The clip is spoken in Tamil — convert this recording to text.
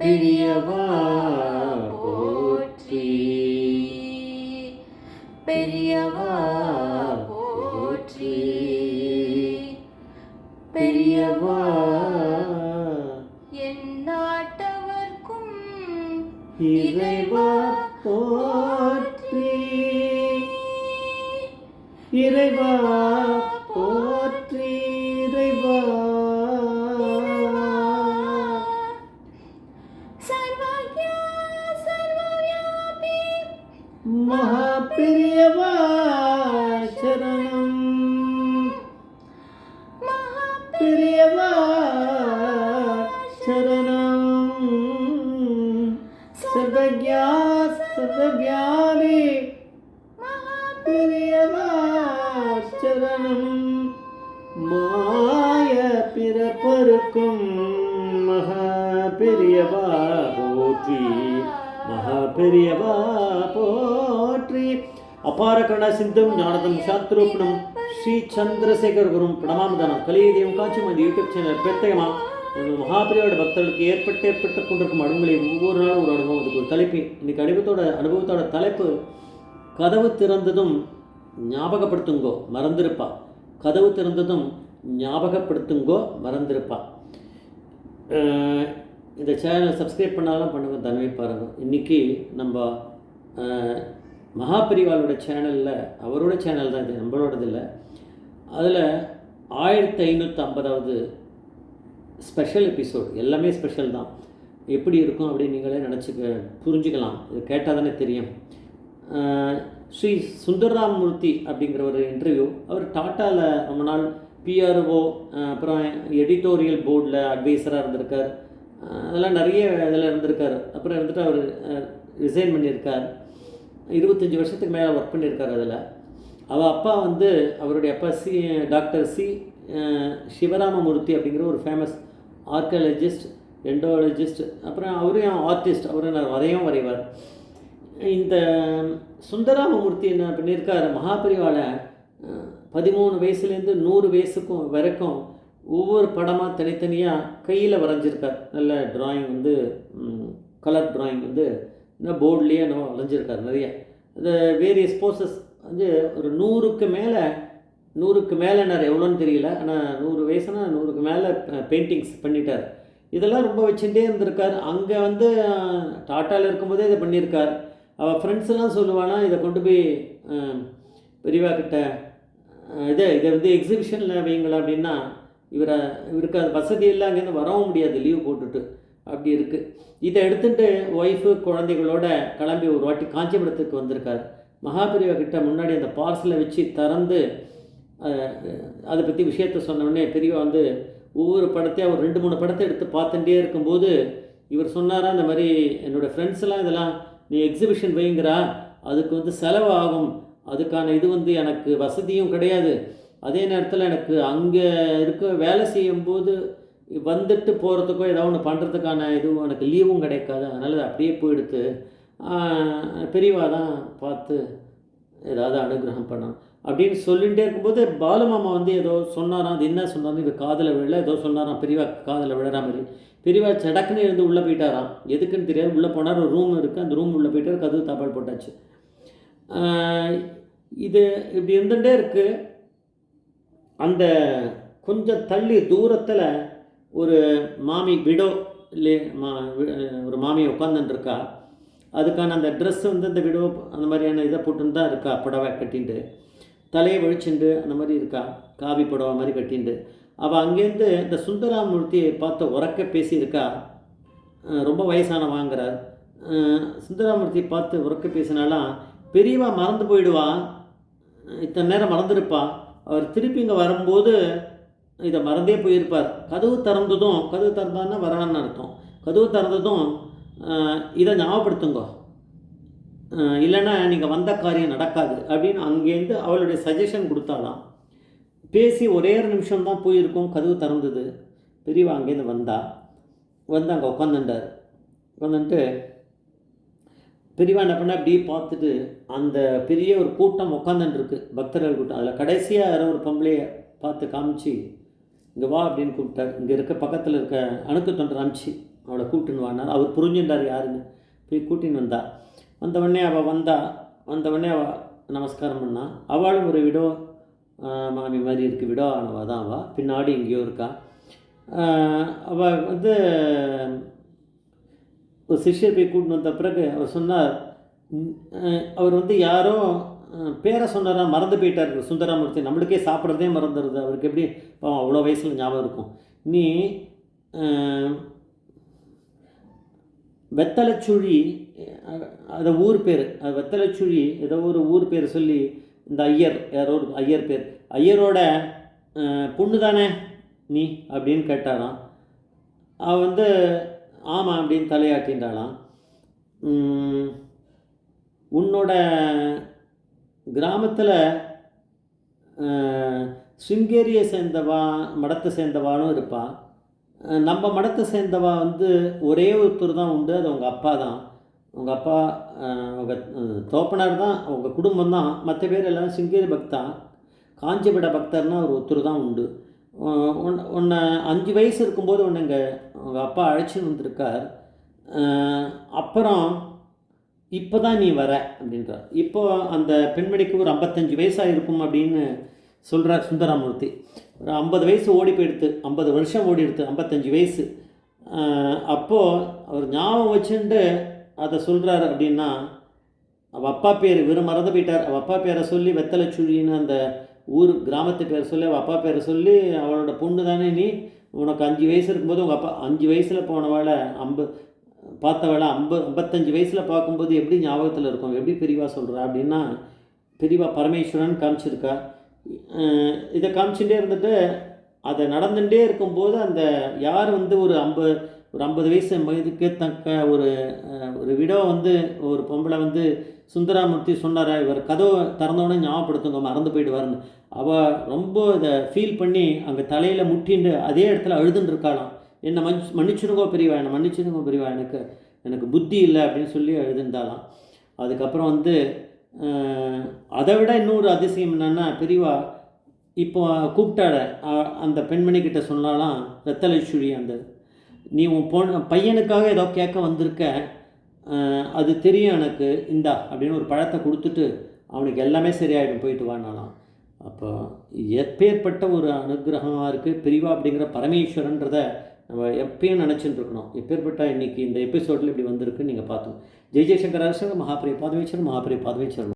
பெரியவா போற்றி, பெரியவா போற்றி, பெரியவா எந்நாட்டவர்க்கும் இறைவா போற்றி, இறைவா போற்றி, இறைவா சர்வஜ்ஞா சர்வவ்யாபி மகா பெரியவா சரணம், மகா பெரியவா சரணம், சர்வஜ்ஞா சர்வவ்யாபி மகா பெரியவா சரணம், மாய பிறப்பருக்கும் மகா பெரியவா போற்றி, மகா பெரியவா போற்றி. அபார கருணா சிந்தும் ஞானதம் சாஸ்திரோப்பணம் ஸ்ரீ சந்திரசேகர் குரும் பிரணமாமதானம் கலியுகம் காட்சி இந்த யூடியூப் சேனல் பிரத்யேகமாக மகாபிரியோட பக்தர்களுக்கு ஏற்பட்டு கொண்டிருக்கும் அனுபவங்களை ஒவ்வொரு நாளும் ஒரு அனுபவம். அதுக்கு ஒரு தலைப்பு. இன்னைக்கு அனுபவத்தோட தலைப்பு கதவு திறந்ததும் ஞாபகப்படுத்துங்கோ மறந்திருப்பா. கதவு திறந்ததும் ஞாபகப்படுத்துங்கோ மறந்திருப்பா. இந்த சேனலை சப்ஸ்கிரைப் பண்ணாலும் பண்ணுங்க, தன்மை பாருங்கள். இன்றைக்கி நம்ம மகாபரிவாளோட சேனலில், அவரோட சேனல் தான் இது, நம்மளோடது இல்லை. அதில் 1550வது ஸ்பெஷல் எபிசோட். எல்லாமே ஸ்பெஷல் தான். எப்படி இருக்கும் அப்படின்னு நீங்களே புரிஞ்சுக்கலாம். இது கேட்டால் தானே தெரியும். ஸ்ரீ சுந்தரராமமூர்த்தி அப்படிங்கிற ஒரு இன்டர்வியூ. அவர் டாட்டாவில் ரொம்ப நாள் பிஆர்ஓ, அப்புறம் எடிட்டோரியல் போர்டில் அட்வைஸராக இருந்திருக்கார். அதெல்லாம் நிறைய இதில் இருந்திருக்கார். அப்புறம் இருந்துட்டு அவர் ரிசைன் பண்ணியிருக்கார். 25 வருஷத்துக்கு மேலே ஒர்க் பண்ணியிருக்கார். அதில் அப்பா அவருடைய அப்பா டாக்டர் சிவராமமூர்த்தி அப்படிங்கிற ஒரு ஃபேமஸ் ஆர்கியாலஜிஸ்ட், எண்டோலஜிஸ்ட். அப்புறம் அவரையும் ஆர்டிஸ்ட், அவரும் வரையும் வரைவார். இந்த சுந்தரராமமூர்த்தி என்ன பண்ணியிருக்கார், மகாபரிவாளை 13 வயசுலேருந்து 100 வயசுக்கும் வரைக்கும் ஒவ்வொரு படமாக தனித்தனியாக கையில் வரைஞ்சிருக்கார். நல்ல ட்ராயிங் கலர் ட்ராயிங் போர்ட்லேயே வரைஞ்சிருக்கார் நிறைய. இந்த வேரியஸ் போசஸ் ஒரு 100க்கு மேலே நிறைய எவ்வளோன்னு தெரியல, ஆனால் 100 வயசுனா 100க்கு மேலே பெயிண்டிங்ஸ் பண்ணிட்டார். இதெல்லாம் ரொம்ப வச்சுட்டே இருந்திருக்கார். அங்கே டாட்டாவில் இருக்கும்போதே இதை பண்ணியிருக்கார். அவள் ஃப்ரெண்ட்ஸ்லாம் சொல்லுவானா, இதை கொண்டு போய் பெரியவா கிட்ட இதை எக்ஸிபிஷனில் வைங்களா அப்படின்னா, இவருக்கு அது வசதியெல்லாம் அங்கேருந்து வரவும் முடியாது, லீவ் போட்டுட்டு. அப்படி இருக்குது. இதை எடுத்துகிட்டு ஒய்ஃபு குழந்தைகளோட கிளம்பி ஒரு வாட்டி காஞ்சிபுரத்துக்கு வந்திருக்கார். மகாபெரிவா கிட்ட முன்னாடி அந்த பார்சலை வச்சு திறந்து அதை பற்றி விஷயத்த சொன்னோடனே பெரியவா ஒவ்வொரு படத்தையும் ஒரு 2-3 படத்தை எடுத்து பார்த்துட்டே இருக்கும்போது இவர் சொன்னாரா, இந்த மாதிரி என்னோடய ஃப்ரெண்ட்ஸ்லாம் இதெல்லாம் நீ எக்ஸிபிஷன் வைங்கிறா, அதுக்கு செலவு ஆகும், அதுக்கான இது எனக்கு வசதியும் கிடையாது, அதே நேரத்தில் எனக்கு அங்கே வேலை செய்யும்போது வந்துட்டு போகிறதுக்கோ ஏதாவது ஒன்று பண்ணுறதுக்கான இதுவும் எனக்கு லீவும் கிடைக்காது, அதனால் அது அப்படியே போயிடுத்து. பெரியவா தான் பார்த்து ஏதாவது அனுகிரகம் பண்ணணும் அப்படின்னு சொல்லிகிட்டே இருக்கும்போது பாலுமாமா ஏதோ சொன்னாராம். அது என்ன சொன்னாலும் இவர் காதில் விழல, ஏதோ சொன்னாராம், பெரியவா காதில் விழற மாதிரி. பெரியவா சடக்குன்னு இருந்து உள்ளே போயிட்டாராம். எதுக்குன்னு தெரியாது. உள்ளே போனார். ஒரு ரூம் இருக்குது, அந்த ரூம் உள்ளே போயிட்டார். கதவு தாப்பால் போட்டாச்சு. இது இப்படி இருந்துகிட்டே இருக்குது. அந்த கொஞ்சம் தள்ளி தூரத்தில் ஒரு மாமி விடோ ஒரு மாமி உட்காந்துருக்கா. அதுக்கான அந்த ட்ரெஸ் இந்த விடோ அந்த மாதிரியான இதை போட்டுன்னு தான் இருக்கா. புடவை கட்டின்ட்டு தலையை வழிச்சுண்டு அந்த மாதிரி இருக்கா. காவி புடவை மாதிரி கட்டின்ட்டு அவள் அங்கேருந்து இந்த சுந்தரராமமூர்த்தியை பார்த்து உறக்க பேசியிருக்கா. ரொம்ப வயசான வாங்குறார். சுந்தரராமமூர்த்தியை பார்த்து உறக்க பேசினாலாம் பெரியவா மறந்து போயிடுவா, இத்தனை நேரம் மறந்துருப்பா, அவர் திருப்பி இங்கே வரும்போது இதை மறந்தே போயிருப்பார். கதவு திறந்தான்னா வரான்னு அர்த்தம். கதவு திறந்ததும் இதை ஞாபகப்படுத்துங்க, இல்லைன்னா நீங்கள் வந்த காரியம் நடக்காது அப்படின்னு அங்கேருந்து அவளுடைய சஜஷன் கொடுத்தாலாம். பேசி ஒரே ஒரு நிமிஷம் தான் போயிருக்கோம். கதவு திறந்தது. பெரியவா அங்கேருந்து வந்து அங்கே உட்காந்துட்டார். உட்காந்துட்டு பெரியவா என்ன பண்ண அப்படி பார்த்துட்டு அந்த பெரிய ஒரு கூட்டம் உட்காந்துருக்கு, பக்தர்கள் கூட்டம். அதில் கடைசியாக யாரோ ஒரு பொம்பளையை பார்த்து காமிச்சு இங்கே வா அப்படின்னு கூப்பிட்டார். இங்கே பக்கத்தில் இருக்க அணுக்கு தொண்டர் அனுப்பிச்சு அவளை கூட்டின்னு வானா. அவர் புரிஞ்சுட்டார் யாருன்னு. போய் கூட்டின்னு வந்தவுடனே அவள் வந்தவுடனே அவள் நமஸ்காரம் பண்ணா. அவளும் ஒரு விடோ மாமி மாதிரி இருக்குது, விடோ ஆனவா தான் அவள், பின்னாடி எங்கேயோ இருக்கா. அவள் ஒரு சிஷ்யர் போய் கூட்டின்னு வந்த பிறகு அவர் சொன்னார், அவர் யாரோ பேரை சொன்னாரா, மறந்து போயிட்டார் சுந்தராமூர்த்தி. நம்மளுக்கே சாப்பிட்றதே மறந்துடுது, அவருக்கு எப்படி அவ்வளோ வயசில் ஞாபகம் இருக்கும். நீ வெத்தலைச்சுழி, அது ஊர் பேர், அது வெத்தலைச்சுழி ஏதோ ஒரு ஊர் பேர் சொல்லி, இந்த ஐயர் யாரோ ஒரு ஐயர் பேர், ஐயரோட பொண்ணு தானே நீ அப்படின்னு கேட்டாராம். அவள் ஆமாம் அப்படின்னு தலையாட்டின்றாளாம். உன்னோட கிராமத்தில் சிங்கேரியை சேர்ந்தவா, மடத்தை சேர்ந்தவாலும் இருப்பாள். நம்ம மடத்தை சேர்ந்தவா ஒரே ஒருத்தர் தான் உண்டு, அது உங்கள் அப்பா தான். உங்கள் அப்பா உங்கள் தோப்பனார் தான், உங்கள் குடும்பம் தான். மற்ற பேர் எல்லாம் சிங்கேரி பக்தா, காஞ்சிபட பக்தர்னால் அவர் ஒருத்தர் தான் உண்டு. உன்னை 5 வயசு இருக்கும்போது உன்னை உங்கள் அப்பா அழைச்சின்னு வந்திருக்கார். அப்புறம் இப்போ தான் நீ வர அப்படின்றார். இப்போது அந்த பெண்மணிக்கு ஒரு 55 வயசாக இருக்கும் அப்படின்னு சொல்கிறார் சுந்தராமூர்த்தி. ஒரு 50 வயசு ஓடி போயிடுத்து, 50 வருஷம் ஓடி எடுத்து, 55 வயசு. அப்போது அவர் ஞாபகம் வச்சுட்டு அதை சொல்கிறார். அப்படின்னா அவள் அப்பா பேர் வெறும் மறந்து போயிட்டார். அவள் அப்பா பேரை சொல்லி வெத்தலைச்சுழின்னு அந்த ஊர் கிராமத்து பேரை சொல்லி அவள் அப்பா பேரை சொல்லி, அவளோட பொண்ணு தானே நீ, உனக்கு 5 வயசு இருக்கும்போது உங்கள் அப்பா 5 வயசில் போனவாளை பார்த்தவளை 55 வயசில் பார்க்கும்போது எப்படி ஞாபகத்தில் இருக்கும், எப்படி பெரியவா சொல்கிறா அப்படின்னா, பெரியவா பரமேஸ்வரன் காமிச்சிருக்கா. இதை காமிச்சுட்டே இருந்துட்டு அதை நடந்துகிட்டே இருக்கும்போது அந்த யார் ஒரு 50 வயசு வயதுக்கு தக்க ஒரு விடோ ஒரு பொம்பளை சுந்தராமூர்த்தி சொன்னார், இவர் கதவை திறந்தவொடனே ஞாபகப்படுத்துங்க, மறந்து போயிடுவார்னு. அவள் ரொம்ப இதை ஃபீல் பண்ணி அங்கே தலையில் முட்டின்னு அதே இடத்துல அழுதுன்னு இருக்காளாம். என்னை மன்னிச்சிடுங்கோ பெரியவா, என்னை மன்னிச்சிடுங்கோ பெரியவா, எனக்கு புத்தி இல்லை அப்படின்னு சொல்லி அழுதுந்தாலாம். அதுக்கப்புறம் அதை விட இன்னொரு அதிசயம் என்னென்னா, பெரியவா இப்போ கூப்பிட்டாட அந்த பெண்மணிக்கிட்ட சொன்னாலாம், வெத்தலைச்சுழி நீ உன் பையனுக்காக ஏதோ கேட்க வந்திருக்க, அது தெரியும் எனக்கு, இந்தா அப்படின்னு ஒரு பழத்தை கொடுத்துட்டு அவனுக்கு எல்லாமே சரியாயிடும், போயிட்டு வானாலாம். அப்போ எப்பேற்பட்ட ஒரு அனுகிரகமாக இருக்குது பெரியவா அப்படிங்கிற பரமேஸ்வரன்றதை நம்ம எப்பயும் நினச்சிட்டு இருக்கணும். எப்பேற்பட்ட இன்றைக்கி இந்த எபிசோடில் இப்படி வந்திருக்குன்னு நீங்கள் பார்த்தோம். ஜெய் ஜெய்சங்கர் மகாபிரிய பாதவேச்சர் மகாபிரிய பாதவேச்சர்.